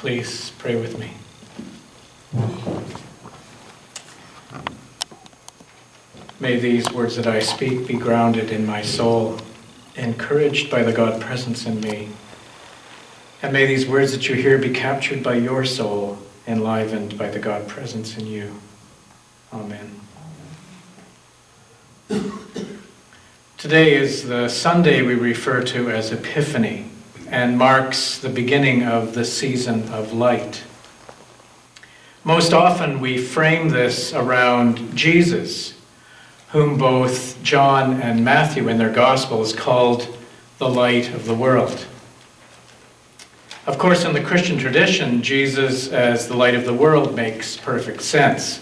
Please pray with me. May these words that I speak be grounded in my soul, encouraged by the God presence in me. And may these words that you hear be captured by your soul, enlivened by the God presence in you. Amen. Today is the Sunday we refer to as Epiphany and marks the beginning of the season of light. Most often we frame this around Jesus, whom both John and Matthew in their Gospels called the light of the world. Of course, in the Christian tradition, Jesus as the light of the world makes perfect sense.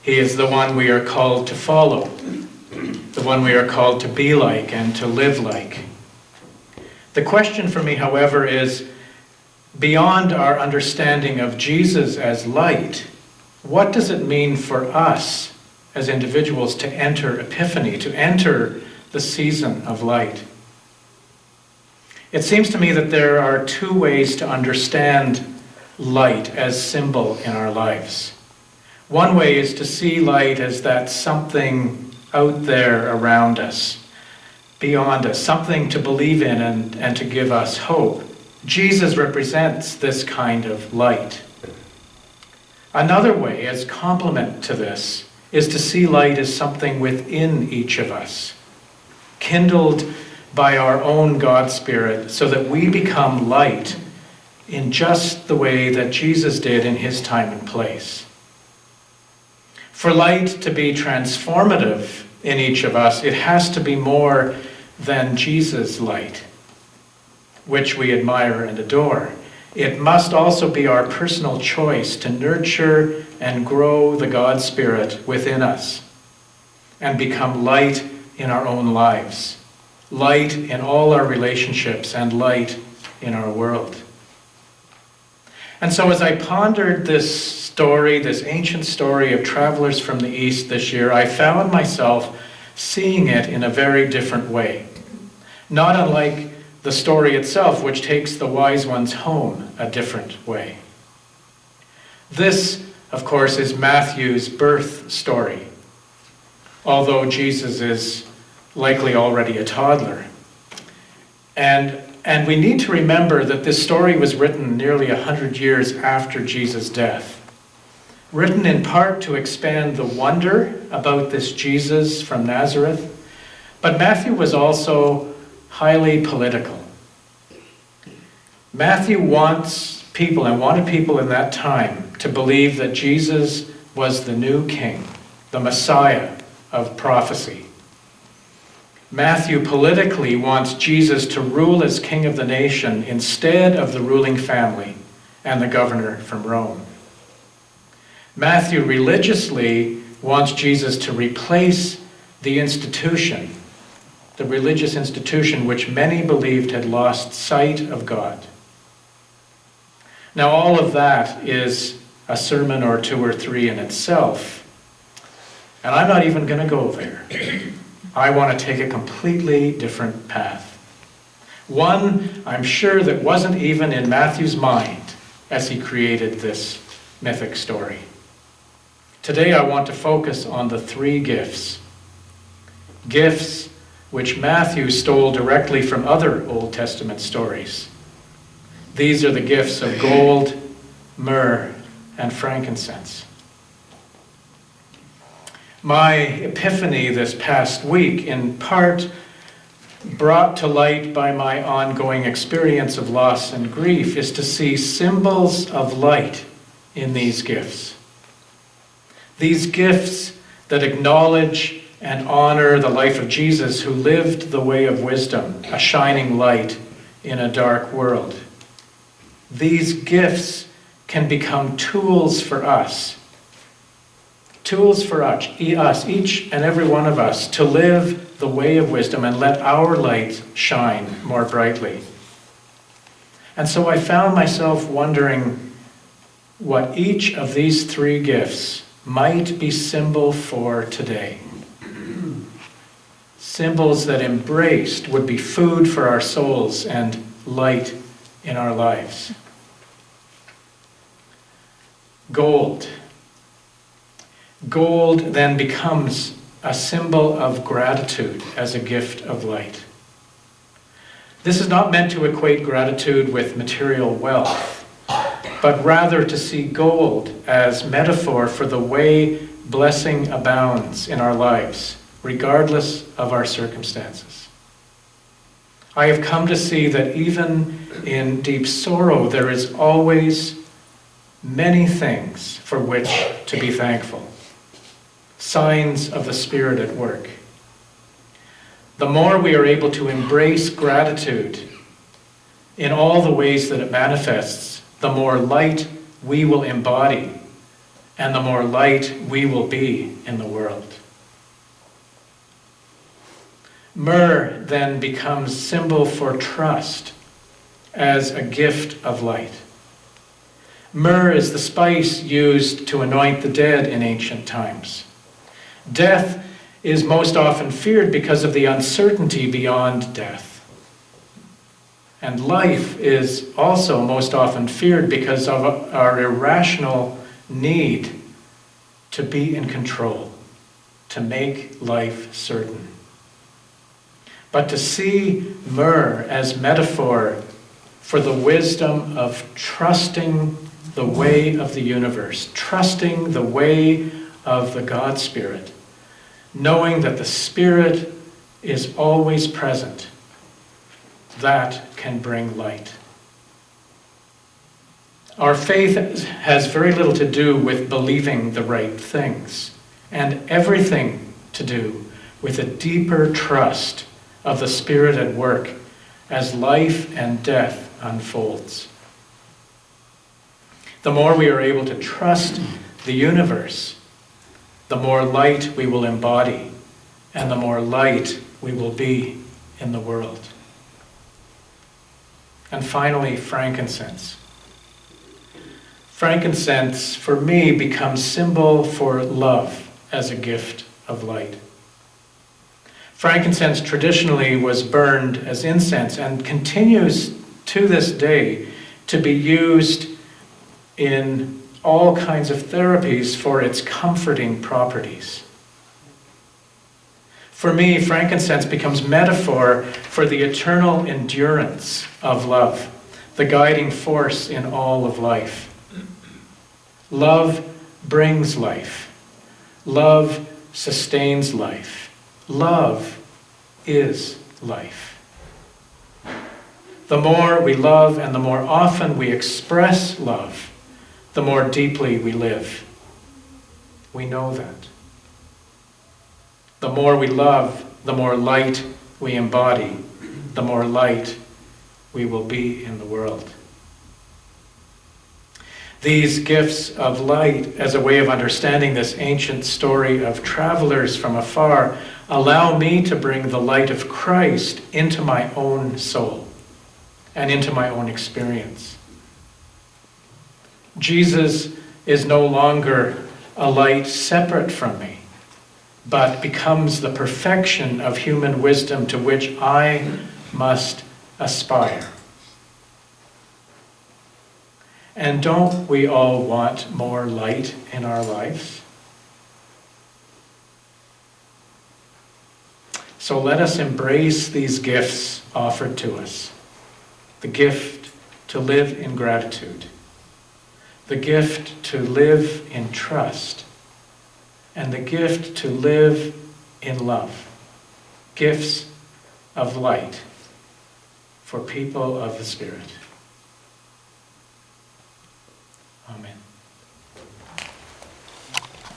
He is the one we are called to follow, the one we are called to be like and to live like. The question for me, however, is, beyond our understanding of Jesus as light, what does it mean for us as individuals to enter Epiphany, to enter the season of light? It seems to me that there are two ways to understand light as symbol in our lives. One way is to see light as that something out there around us, beyond us, something to believe in and to give us hope. Jesus represents this kind of light. Another way, as complement to this, is to see light as something within each of us, kindled by our own God Spirit, so that we become light in just the way that Jesus did in his time and place. For light to be transformative in each of us, it has to be more than Jesus' light, which we admire and adore. It must also be our personal choice to nurture and grow the God Spirit within us and become light in our own lives, light in all our relationships, and light in our world. And so as I pondered this story, this ancient story of travelers from the East this year, I found myself seeing it in a very different way. Not unlike the story itself, which takes the wise ones home a different way. This, of course, is Matthew's birth story, although Jesus is likely already a toddler. And we need to remember that this story was written nearly 100 years after Jesus' death. Written in part to expand the wonder about this Jesus from Nazareth, but Matthew was also highly political. Matthew wants people, and wanted people in that time, to believe that Jesus was the new king, the Messiah of prophecy. Matthew politically wants Jesus to rule as king of the nation instead of the ruling family and the governor from Rome. Matthew religiously wants Jesus to replace the institution, the religious institution which many believed had lost sight of God. Now, all of that is a sermon or two or three in itself, and I'm not even going to go there. I want to take a completely different path. One, I'm sure, that wasn't even in Matthew's mind as he created this mythic story. Today I want to focus on the three gifts. Gifts which Matthew stole directly from other Old Testament stories. These are the gifts of gold, myrrh, and frankincense. My epiphany this past week, in part brought to light by my ongoing experience of loss and grief, is to see symbols of light in these gifts. These gifts that acknowledge and honor the life of Jesus, who lived the way of wisdom, a shining light in a dark world. These gifts can become tools for us, each and every one of us, to live the way of wisdom and let our light shine more brightly. And so I found myself wondering what each of these three gifts might be symbol for today. Symbols that embraced would be food for our souls and light in our lives. Gold. Gold then becomes a symbol of gratitude as a gift of light. This is not meant to equate gratitude with material wealth, but rather to see gold as metaphor for the way blessing abounds in our lives, regardless of our circumstances. I have come to see that even in deep sorrow, there is always many things for which to be thankful. Signs of the Spirit at work. The more we are able to embrace gratitude in all the ways that it manifests, the more light we will embody and the more light we will be in the world. Myrrh then becomes symbol for trust as a gift of light. Myrrh is the spice used to anoint the dead in ancient times. Death is most often feared because of the uncertainty beyond death. And life is also most often feared because of our irrational need to be in control, to make life certain. But to see myrrh as metaphor for the wisdom of trusting the way of the universe, trusting the way of the God Spirit, knowing that the Spirit is always present, that can bring light. Our faith has very little to do with believing the right things, and everything to do with a deeper trust of the Spirit at work as life and death unfolds. The more we are able to trust the universe, the more light we will embody, and the more light we will be in the world. And finally, frankincense. Frankincense, for me, becomes symbol for love as a gift of light. Frankincense traditionally was burned as incense and continues to this day to be used in all kinds of therapies for its comforting properties. For me, frankincense becomes metaphor for the eternal endurance of love, the guiding force in all of life. Love brings life. Love sustains life. Love is life. The more we love and the more often we express love, the more deeply we live. We know that. The more we love, the more light we embody, the more light we will be in the world. These gifts of light, as a way of understanding this ancient story of travelers from afar, allow me to bring the light of Christ into my own soul and into my own experience. Jesus is no longer a light separate from me, but becomes the perfection of human wisdom to which I must aspire. And don't we all want more light in our lives? So let us embrace these gifts offered to us. The gift to live in gratitude. The gift to live in trust. And the gift to live in love. Gifts of light for people of the Spirit.